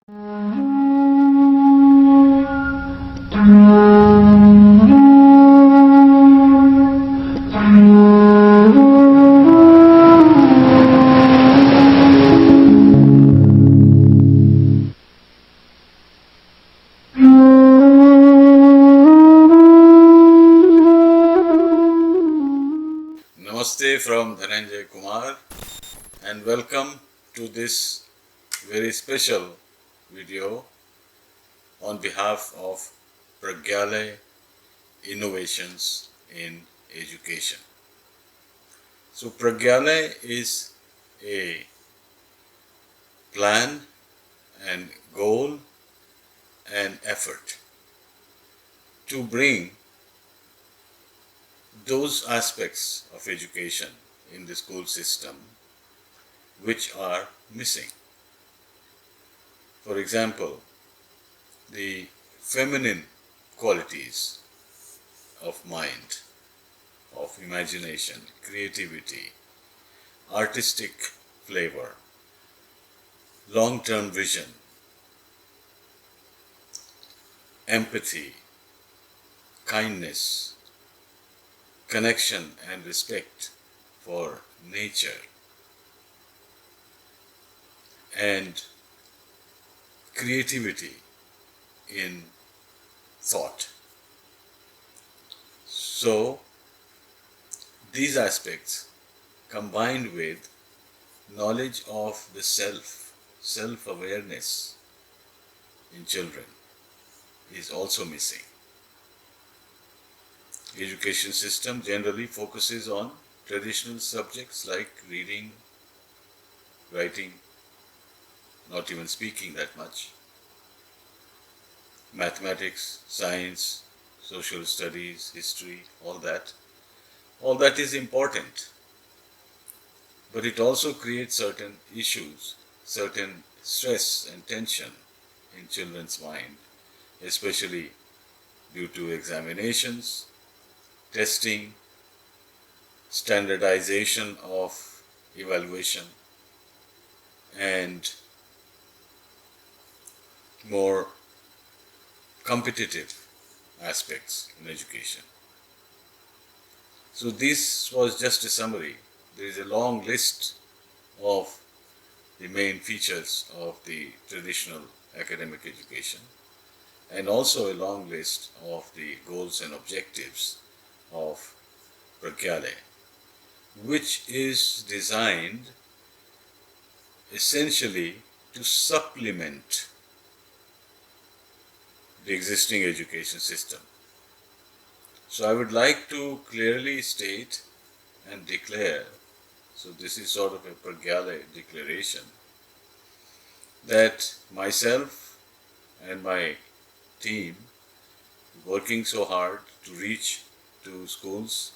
Namaste from Dhananjaya Kumar, and welcome to this very special video on behalf of Pragyalay Innovations in Education. So Pragyalay is a plan and goal and effort to bring those aspects of education in the school system which are missing. For example, the feminine qualities of mind, of imagination, creativity, artistic flavor, long-term vision, empathy, kindness, connection and respect for nature, and creativity in thought. So, these aspects combined with knowledge of the self, self-awareness in children is also missing. Education system generally focuses on traditional subjects like reading, writing, not even speaking that much, mathematics, science, social studies, history, all that. All that is important, but it also creates certain issues, certain stress and tension in children's mind, especially due to examinations, testing, standardization of evaluation, and more competitive aspects in education. So this was just a summary. There is a long list of the main features of the traditional academic education, and also a long list of the goals and objectives of Pragyalay, which is designed essentially to supplement the existing education system. So I would like to clearly state and declare, so this is sort of a Pragyalay declaration, that myself and my team working so hard to reach to schools.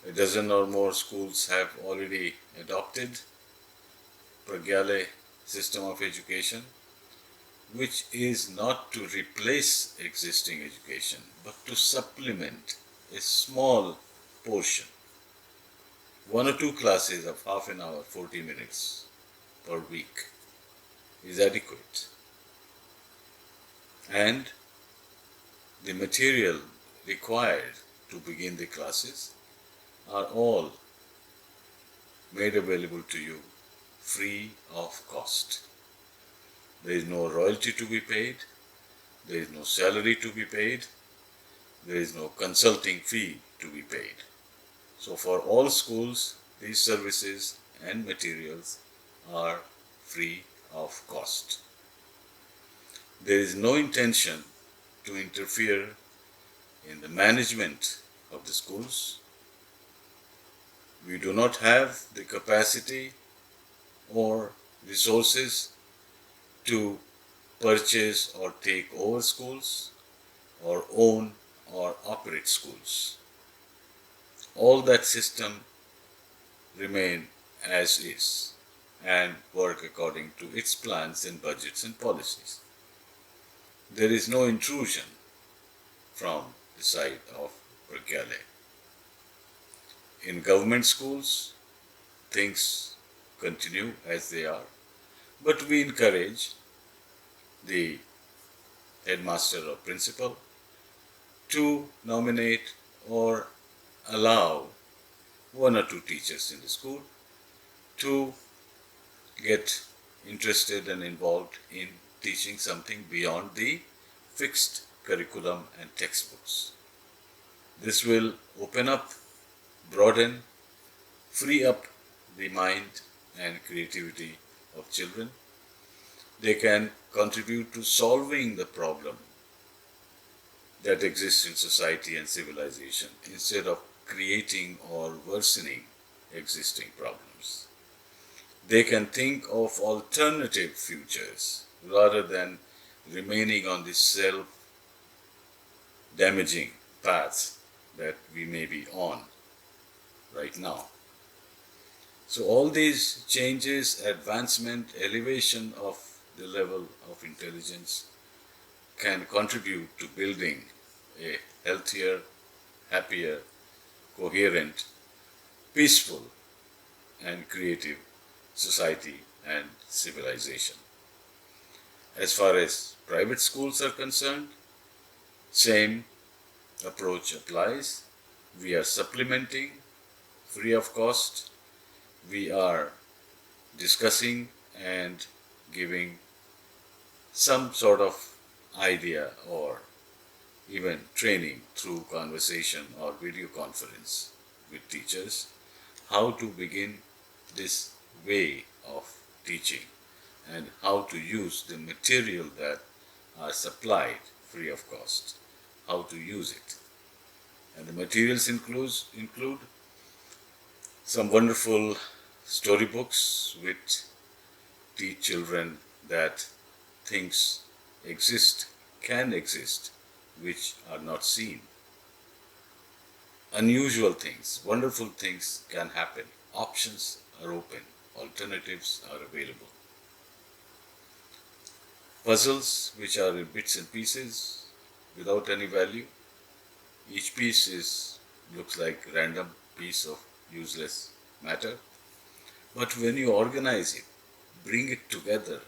A dozen or more schools have already adopted Pragyalay system of education, which is not to replace existing education, but to supplement a small portion. 1 or 2 classes of half an hour, 40 minutes per week is adequate. And the material required to begin the classes are all made available to you free of cost. There is no royalty to be paid, there is no salary to be paid, there is no consulting fee to be paid. So for all schools, these services and materials are free of cost. There is no intention to interfere in the management of the schools. We do not have the capacity or resources to purchase or take over schools or own or operate schools. All that system remain as is and work according to its plans and budgets and policies. There is no intrusion from the side of Pragyalay. In government schools, things continue as they are, but we encourage the headmaster or principal to nominate or allow one or two teachers in the school to get interested and involved in teaching something beyond the fixed curriculum and textbooks. This will open up, broaden, free up the mind and creativity of children. They can contribute to solving the problem that exists in society and civilization instead of creating or worsening existing problems. They can think of alternative futures rather than remaining on the self-damaging path that we may be on right now. So all these changes, advancement, elevation of the level of intelligence can contribute to building a healthier, happier, coherent, peaceful and creative society and civilization. As far as private schools are concerned, same approach applies. We are supplementing free of cost. We are discussing and giving some sort of idea or even training through conversation or video conference with teachers how to begin this way of teaching and how to use the material that are supplied free of cost, how to use it. And the materials include some wonderful storybooks which teach children that things exist, can exist, which are not seen. Unusual things, wonderful things can happen. Options are open, alternatives are available. Puzzles which are in bits and pieces without any value. Each piece looks like a random piece of useless matter. But when you organize it, bring it together,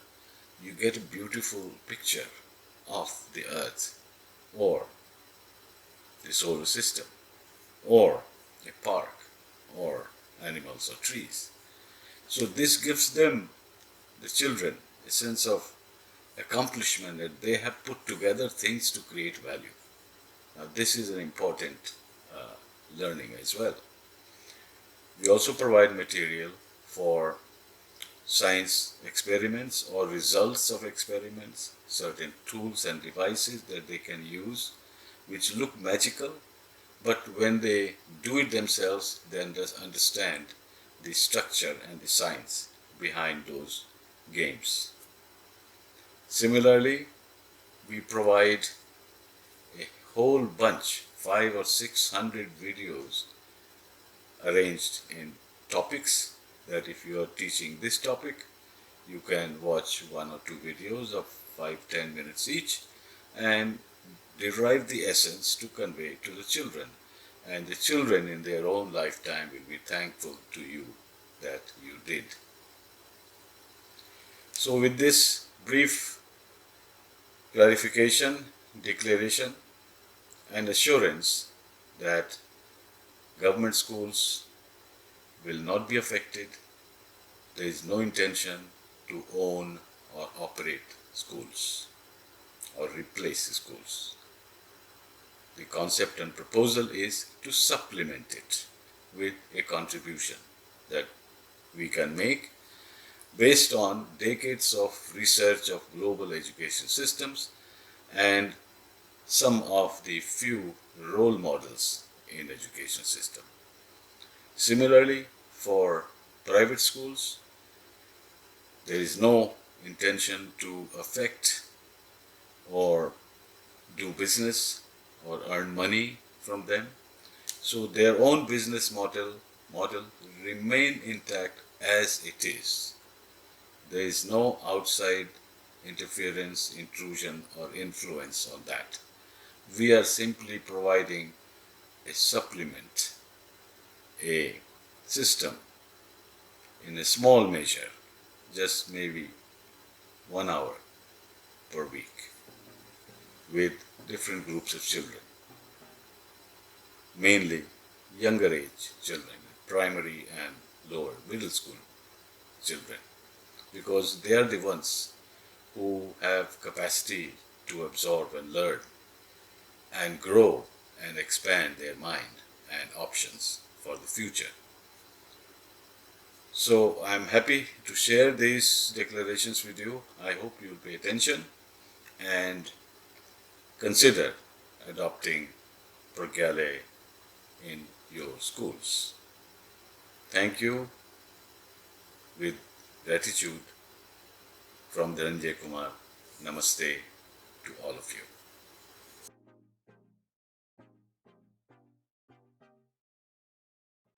you get a beautiful picture of the earth or the solar system or a park or animals or trees. So this gives them, the children, a sense of accomplishment that they have put together things to create value. Now this is an important learning as well. We also provide material for science experiments or results of experiments, certain tools and devices that they can use which look magical, but when they do it themselves, then they understand the structure and the science behind those games. Similarly, we provide a whole bunch, 500 or 600 videos arranged in topics that if you are teaching this topic, you can watch 1 or 2 videos of 5-10 minutes each and derive the essence to convey to the children. And the children in their own lifetime will be thankful to you that you did. So with this brief clarification, declaration and assurance that government schools will not be affected, there is no intention to own or operate schools or replace the schools. The concept and proposal is to supplement it with a contribution that we can make based on decades of research of global education systems and some of the few role models in education system. Similarly, for private schools, there is no intention to affect or do business or earn money from them. So their own business model will remain intact as it is. There is no outside interference, intrusion or influence on that. We are simply providing a supplement, a system in a small measure, just maybe 1 hour per with different groups of children, mainly younger age children, primary and lower middle school children, because they are the ones who have capacity to absorb and learn and grow and expand their mind and options for the future. So I'm happy to share these declarations with you. I hope you'll pay attention and consider adopting Pragyalay in your schools. Thank you. With gratitude from Dhananjaya Kumar. Namaste to all of you.